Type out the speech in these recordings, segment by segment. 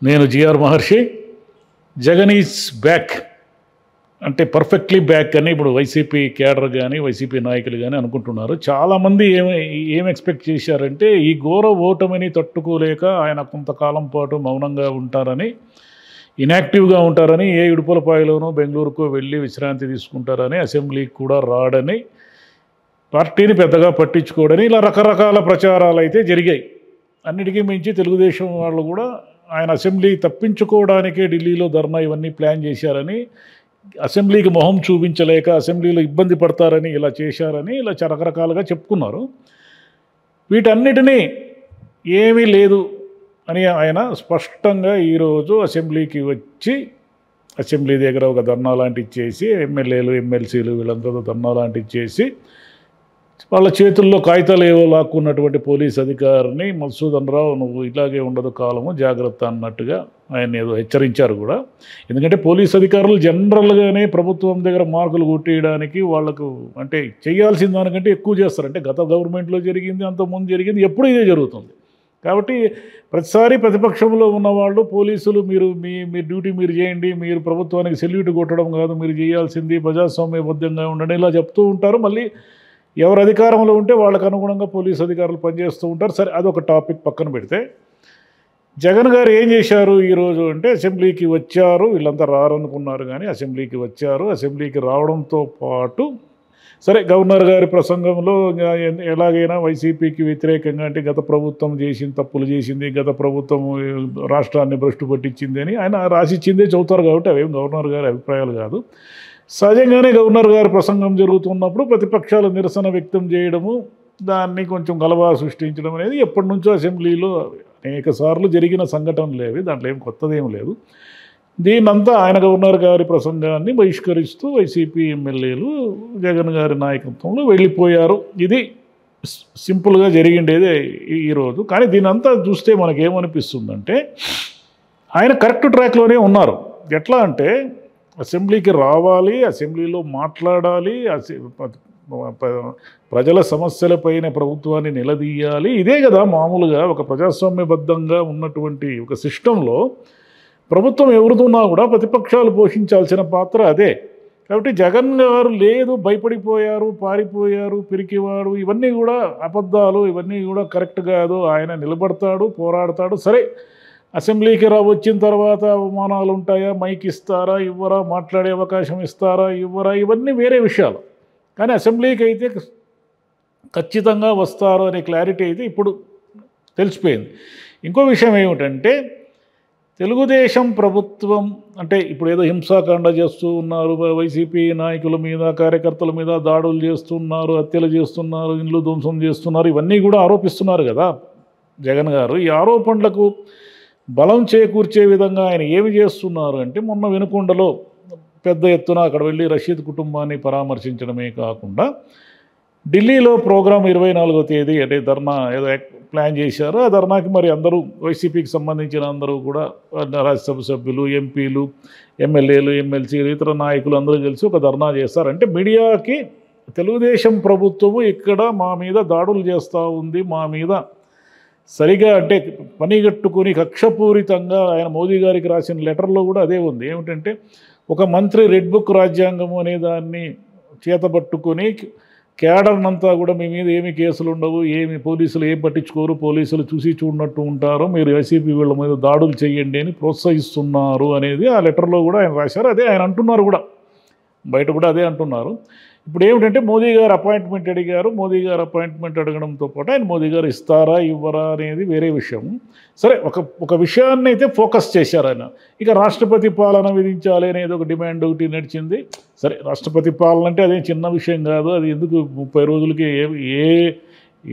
నేను GR Maharshi. Jagan is back అంటే perfectly back అని ఇప్పుడు వైసీపీ కేడర్ కానీ వైసీపీ నాయకులు కానీ అనుకుంటున్నారు. చాలామంది ఏం ఎక్స్పెక్ట్ చేశారంటే ఈ ఘోర ఓటమిని తట్టుకోలేక ఆయన కొంతకాలం పాటు మౌనంగా ఉంటారని, ఇన్యాక్టివ్గా ఉంటారని, ఏ ఇడుపులపాయలోనో బెంగళూరుకో వెళ్ళి విశ్రాంతి తీసుకుంటారని, అసెంబ్లీకి కూడా రాడని, పార్టీని పెద్దగా పట్టించుకోవడని, ఇలా రకరకాల ప్రచారాలు అయితే జరిగాయి. అన్నిటికీ మించి తెలుగుదేశం వాళ్ళు కూడా ఆయన అసెంబ్లీ తప్పించుకోవడానికే ఢిల్లీలో ధర్నా ఇవన్నీ ప్లాన్ చేశారని, అసెంబ్లీకి మొహం చూపించలేక అసెంబ్లీలో ఇబ్బంది పడతారని ఇలా చేశారని ఇలా రకరకాలుగా చెప్పుకున్నారు. వీటన్నిటినీ ఏమీ లేదు అని ఆయన స్పష్టంగా ఈరోజు అసెంబ్లీకి వచ్చి అసెంబ్లీ దగ్గర ఒక ధర్నా లాంటివి చేసి ఎమ్మెల్యేలు ఎమ్మెల్సీలు వీళ్ళందరూ ధర్నా లాంటివి చేసి వాళ్ళ చేతుల్లో కాగితాలు ఏవో లాక్కున్నటువంటి పోలీస్ అధికారిని మధుసూదన్ రావు నువ్వు ఇలాగే ఉండదు కాలము జాగ్రత్త అన్నట్టుగా ఆయన ఏదో హెచ్చరించారు కూడా. ఎందుకంటే పోలీస్ అధికారులు జనరల్గానే ప్రభుత్వం దగ్గర మార్కులు కొట్టేయడానికి వాళ్ళకు అంటే చేయాల్సిన దానికంటే ఎక్కువ చేస్తారు. అంటే గత గవర్నమెంట్లో జరిగింది, అంతకుముందు జరిగింది, ఎప్పుడు ఇదే జరుగుతుంది. కాబట్టి ప్రతిసారి ప్రతిపక్షంలో ఉన్నవాళ్ళు పోలీసులు మీరు మీ డ్యూటీ మీరు చేయండి, మీరు ప్రభుత్వానికి సెల్యూట్ కొట్టడం కాదు మీరు చేయాల్సింది, ప్రజాస్వామ్యబద్ధంగా ఉండండి ఇలా చెప్తూ ఉంటారు. మళ్ళీ ఎవరు అధికారంలో ఉంటే వాళ్ళకు అనుగుణంగా పోలీసు అధికారులు పనిచేస్తూ ఉంటారు. సరే అదొక టాపిక్ పక్కన పెడితే జగన్ గారు ఏం చేశారు ఈరోజు అంటే అసెంబ్లీకి వచ్చారు. వీళ్ళంతా రారనుకున్నారు కానీ అసెంబ్లీకి వచ్చారు. అసెంబ్లీకి రావడంతో పాటు సరే గవర్నర్ గారి ప్రసంగంలో ఎలాగైనా వైసీపీకి వ్యతిరేకంగా అంటే గత ప్రభుత్వం చేసింది తప్పులు చేసింది, గత ప్రభుత్వం రాష్ట్రాన్ని భ్రష్టు పట్టించింది అని ఆయన రాసిచ్చిందే చదువుతారు కాబట్టి అవేం గవర్నర్ గారి అభిప్రాయాలు కాదు. సహజంగానే గవర్నర్ గారి ప్రసంగం జరుగుతున్నప్పుడు ప్రతిపక్షాలు నిరసన వ్యక్తం చేయడము, దాన్ని కొంచెం గలబా సృష్టించడం అనేది ఎప్పటి నుంచో అసెంబ్లీలో అనేక సార్లు జరిగిన సంఘటనలు లేవి, దాంట్లో ఏం కొత్తదేం లేదు. దీన్నంతా ఆయన గవర్నర్ గారి ప్రసంగాన్ని బహిష్కరిస్తూ వైసీపీ ఎమ్మెల్యేలు జగన్ గారి నాయకత్వంలో వెళ్ళిపోయారు. ఇది సింపుల్గా జరిగిండేదే ఈరోజు. కానీ దీనంతా చూస్తే మనకేమనిపిస్తుందంటే ఆయన కరెక్ట్ ట్రాక్లోనే ఉన్నారు. ఎట్లా అంటే అసెంబ్లీకి రావాలి, అసెంబ్లీలో మాట్లాడాలి, ప్రజల సమస్యలపైన ప్రభుత్వాన్ని నిలదీయాలి. ఇదే కదా మామూలుగా ఒక ప్రజాస్వామ్యబద్ధంగా ఉన్నటువంటి ఒక సిస్టంలో ప్రభుత్వం ఎవరుతున్నా కూడా ప్రతిపక్షాలు పోషించాల్సిన పాత్ర అదే. కాబట్టి జగన్ గారు లేదు భయపడిపోయారు, పారిపోయారు, పిరికివాడు, ఇవన్నీ కూడా అబద్ధాలు, ఇవన్నీ కూడా కరెక్ట్ కాదు. ఆయన నిలబడతాడు, పోరాడతాడు. సరే అసెంబ్లీకి వచ్చిన తర్వాత అవమానాలు ఉంటాయా, మైక్ ఇస్తారా ఇవ్వరా, మాట్లాడే అవకాశం ఇస్తారా ఇవ్వరా, ఇవన్నీ వేరే విషయాలు. కానీ అసెంబ్లీకి అయితే ఖచ్చితంగా వస్తారు అనే క్లారిటీ అయితే ఇప్పుడు తెలిసిపోయింది. ఇంకో విషయం ఏమిటంటే తెలుగుదేశం ప్రభుత్వం అంటే ఇప్పుడు ఏదో హింసాకాండ చేస్తూ ఉన్నారు, వైసీపీ నాయకుల మీద కార్యకర్తల మీద దాడులు చేస్తున్నారు, హత్యలు చేస్తున్నారు, ఇండ్లు ధ్వంసం చేస్తున్నారు, ఇవన్నీ కూడా ఆరోపిస్తున్నారు కదా జగన్ గారు. ఈ ఆరోపణలకు బలం చేకూర్చే విధంగా ఆయన ఏమి చేస్తున్నారు అంటే మొన్న వినుకొండలో పెద్ద ఎత్తున అక్కడ వెళ్ళి రషీద్ కుటుంబాన్ని పరామర్శించడమే కాకుండా ఢిల్లీలో ప్రోగ్రాం 24వ తేదీ అంటే ధర్నా ఏదో ప్లాన్ చేశారు. ఆ ధర్నాకి మరి అందరూ వైసీపీకి సంబంధించిన అందరూ కూడా రాజ్యసభ సభ్యులు, ఎంపీలు, ఎమ్మెల్యేలు, ఎమ్మెల్సీలు, ఇతర నాయకులు అందరూ కలిసి ఒక ధర్నా చేస్తారు. అంటే మీడియాకి తెలుగుదేశం ప్రభుత్వము ఇక్కడ మా మీద దాడులు చేస్తూ ఉంది, మా మీద సరిగా అంటే పనిగట్టుకుని కక్షపూరితంగా ఆయన మోదీ గారికి రాసిన లెటర్లో కూడా అదే ఉంది. ఏమిటంటే ఒక మంత్రి రెడ్ బుక్ రాజ్యాంగం అనే దాన్ని చేతబట్టుకొని కేడర్నంతా కూడా మీ మీద ఏమి కేసులు ఉండవు, ఏమి పోలీసులు ఏం పట్టించుకోరు, పోలీసులు చూసి చూడనట్టు ఉంటారు, మీరు వైసీపీ వీళ్ళ మీద దాడులు చేయండి అని ప్రోత్సహిస్తున్నారు అనేది ఆ లెటర్లో కూడా ఆయన రాశారు. అదే ఆయన అంటున్నారు కూడా, బయట కూడా అదే అంటున్నారు. ఇప్పుడు ఏమిటంటే మోదీ గారు అపాయింట్మెంట్ అడిగారు, మోదీ గారు అపాయింట్మెంట్ అడగడంతో పాటు ఆయన మోదీ గారు ఇస్తారా ఇవ్వరా అనేది వేరే విషయం. సరే ఒక విషయాన్ని అయితే ఫోకస్ చేశారు ఆయన. ఇక రాష్ట్రపతి పాలన విధించాలి అనేది ఒక డిమాండ్ ఒకటి నడిచింది. సరే రాష్ట్రపతి పాలన అంటే అదేం చిన్న విషయం కాదు, అది ఎందుకు 30 రోజులకి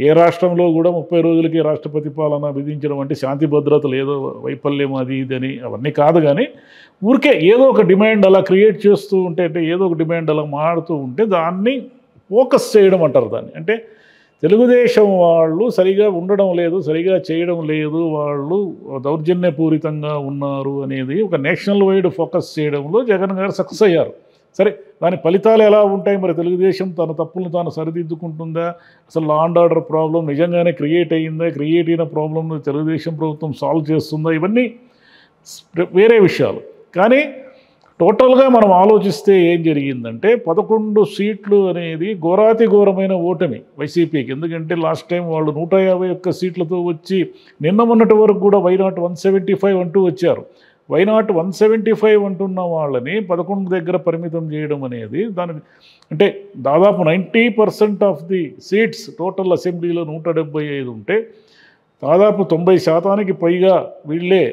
ఏ రాష్ట్రంలో కూడా 30 రోజులకి రాష్ట్రపతి పాలన విధించడం అంటే శాంతి భద్రతలు ఏదో వైఫల్యం అది ఇదని అవన్నీ కాదు. కానీ ఊరికే ఏదో ఒక డిమాండ్ అలా క్రియేట్ చేస్తూ ఉంటే అంటే ఏదో ఒక డిమాండ్ అలా మారుతూ ఉంటే దాన్ని ఫోకస్ చేయడం అంటారు దాన్ని. అంటే తెలుగుదేశం వాళ్ళు సరిగా ఉండడం లేదు, సరిగా చేయడం లేదు, వాళ్ళు దౌర్జన్యపూరితంగా ఉన్నారు అనేది ఒక నేషనల్ వైడ్ ఫోకస్ చేయడంలో జగన్ గారు సక్సెస్ అయ్యారు. సరే దాని ఫలితాలు ఎలా ఉంటాయి మరి? తెలుగుదేశం తన తప్పులను తాను సరిదిద్దుకుంటుందా? అసలు లా అండ్ ఆర్డర్ ప్రాబ్లం నిజంగానే క్రియేట్ అయ్యిందా? క్రియేట్ అయిన ప్రాబ్లంను తెలుగుదేశం ప్రభుత్వం సాల్వ్ చేస్తుందా? ఇవన్నీ వేరే విషయాలు. కానీ టోటల్గా మనం ఆలోచిస్తే ఏం జరిగిందంటే 11 సీట్లు అనేది ఘోరాతి ఘోరమైన ఓటమి వైసీపీకి. ఎందుకంటే లాస్ట్ టైం వాళ్ళు 151 సీట్లతో వచ్చి నిన్న మొన్నటి వరకు కూడా వైనాట్ 175 అంటూ వచ్చారు. వైనాట్ 175 అంటున్న వాళ్ళని 11 దగ్గర పరిమితం చేయడం అనేది దానికి అంటే దాదాపు 90% ఆఫ్ ది సీట్స్ టోటల్ అసెంబ్లీలో 175 ఉంటే దాదాపు 90% పైగా వీళ్ళే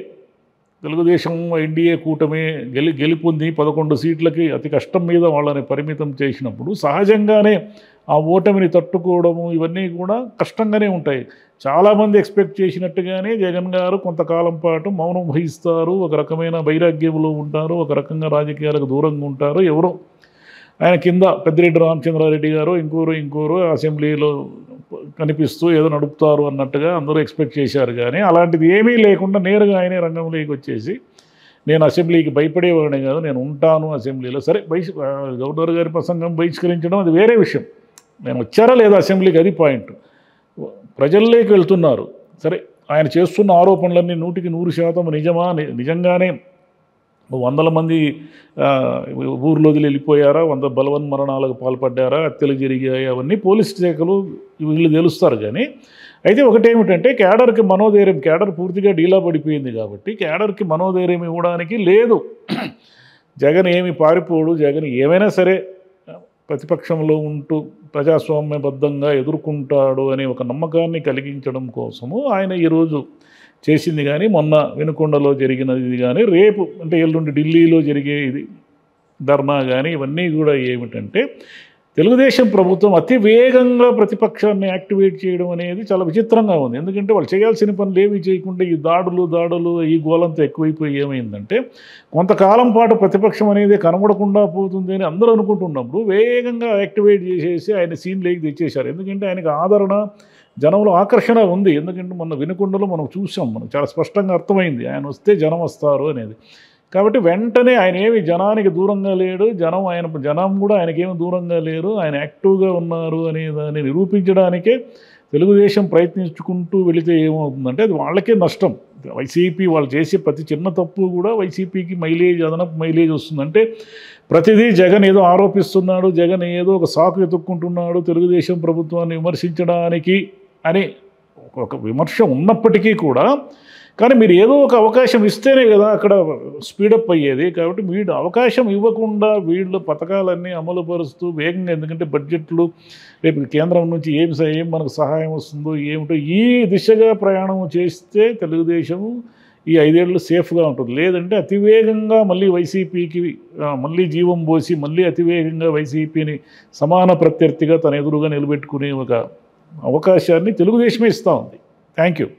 తెలుగుదేశం ఎన్డీఏ కూటమి గెలుపొంది 11 సీట్లకి అతి కష్టం మీద వాళ్ళని పరిమితం చేసినప్పుడు సహజంగానే ఆ ఓటమిని తట్టుకోవడము ఇవన్నీ కూడా కష్టంగానే ఉంటాయి. చాలామంది ఎక్స్పెక్ట్ చేసినట్టుగానే జగన్ గారు కొంతకాలం పాటు మౌనం వహిస్తారు, ఒక రకమైన వైరాగ్యంలో ఉంటారు, ఒక రకంగా రాజకీయాలకు దూరంగా ఉంటారు. ఎవరో ఆయన కింద పెద్దిరెడ్డి రామచంద్రారెడ్డి గారు ఇంకోరు అసెంబ్లీలో కనిపిస్తూ ఏదో నడుపుతారు అన్నట్టుగా అందరూ ఎక్స్పెక్ట్ చేశారు. కానీ అలాంటిది ఏమీ లేకుండా నేరుగా ఆయనే రంగంలోకి వచ్చేసి నేను అసెంబ్లీకి భయపడేవాడిని కాదు, నేను ఉంటాను అసెంబ్లీలో. సరే గవర్నర్ గారి ప్రసంగం బహిష్కరించడం అది వేరే విషయం. నేను వచ్చారా లేదా అసెంబ్లీకి, అది పాయింట్. ప్రజల్లోకి వెళ్తున్నారు. సరే ఆయన చేస్తున్న ఆరోపణలన్నీ 100% నిజమా, నిజంగానే వందల మంది ఊర్లో వదిలి వెళ్ళిపోయారా, 100 బలవన్ మరణాలకు పాల్పడ్డారా, హత్యలు జరిగాయి, అవన్నీ పోలీస్ శాఖలు వీళ్ళు తెలుస్తారు. కానీ అయితే ఒకటేమిటంటే క్యాడర్కి మనోధైర్యం, క్యాడర్ పూర్తిగా డీలా పడిపోయింది కాబట్టి క్యాడర్కి మనోధైర్యం ఇవ్వడానికి లేదు. జగన్ ఏమి పారిపోడు, జగన్ ఏమైనా సరే ప్రతిపక్షంలో ఉంటూ ప్రజాస్వామ్యబద్ధంగా ఎదుర్కొంటాడు అనే ఒక నమ్మకాన్ని కలిగించడం కోసము ఆయన ఈరోజు చేసింది. కానీ మొన్న వినుకొండలో జరిగినది కానీ రేపు అంటే ఎల్లుండి ఢిల్లీలో జరిగే ఇది ధర్నా కానీ ఇవన్నీ కూడా ఏమిటంటే తెలుగుదేశం ప్రభుత్వం అతి వేగంగా ప్రతిపక్షాన్ని యాక్టివేట్ చేయడం అనేది చాలా విచిత్రంగా ఉంది. ఎందుకంటే వాళ్ళు చేయాల్సిన పనులు ఏమీ చేయకుండా ఈ దాడులు ఈ గోలంతా ఎక్కువైపోయి ఏమైందంటే కొంతకాలం పాటు ప్రతిపక్షం అనేది కనబడకుండా పోతుంది అని అందరూ అనుకుంటున్నప్పుడు వేగంగా యాక్టివేట్ చేసేసి ఆయన సీన్లోకి తెచ్చేశారు. ఎందుకంటే ఆయనకు ఆదరణ, జనంలో ఆకర్షణ ఉంది. ఎందుకంటే మొన్న వినుకొండలో మనం చూసాం, మనకు చాలా స్పష్టంగా అర్థమైంది ఆయన వస్తే జనం వస్తారు అనేది. కాబట్టి వెంటనే ఆయన ఏమి జనానికి దూరంగా లేడు, జనం కూడా ఆయనకేమి దూరంగా లేరు, ఆయన యాక్టివ్గా ఉన్నారు అనే దాన్ని నిరూపించడానికే తెలుగుదేశం ప్రయత్నించుకుంటూ వెళితే ఏమవుతుందంటే అది వాళ్ళకే నష్టం. వైసీపీ వాళ్ళు చేసే ప్రతి చిన్న తప్పు కూడా వైసీపీకి అదనపు మైలేజ్ వస్తుందంటే ప్రతిదీ జగన్ ఏదో ఆరోపిస్తున్నాడు, జగన్ ఏదో ఒక సాకు వెతుక్కుంటున్నాడు తెలుగుదేశం ప్రభుత్వాన్ని విమర్శించడానికి అని ఒక విమర్శ ఉన్నప్పటికీ కూడా కానీ మీరు ఏదో ఒక అవకాశం ఇస్తేనే కదా అక్కడ స్పీడప్ అయ్యేది. కాబట్టి వీళ్ళు అవకాశం ఇవ్వకుండా వీళ్ళు పథకాలన్నీ అమలుపరుస్తూ వేగంగా, ఎందుకంటే బడ్జెట్లు రేపు కేంద్రం నుంచి ఏం మనకు సహాయం వస్తుందో ఏమిటో ఈ దిశగా ప్రయాణం చేస్తే తెలుగుదేశం ఈ 5 ఏళ్ళు సేఫ్గా ఉంటుంది. లేదంటే అతివేగంగా మళ్ళీ వైసీపీకి మళ్ళీ జీవం పోసి మళ్ళీ అతివేగంగా వైసీపీని సమాన ప్రత్యర్థిగా తన ఎదురుగా నిలబెట్టుకునే ఒక అవకాశాన్ని తెలుగుదేశమే ఇస్తూ ఉంది. Thank you.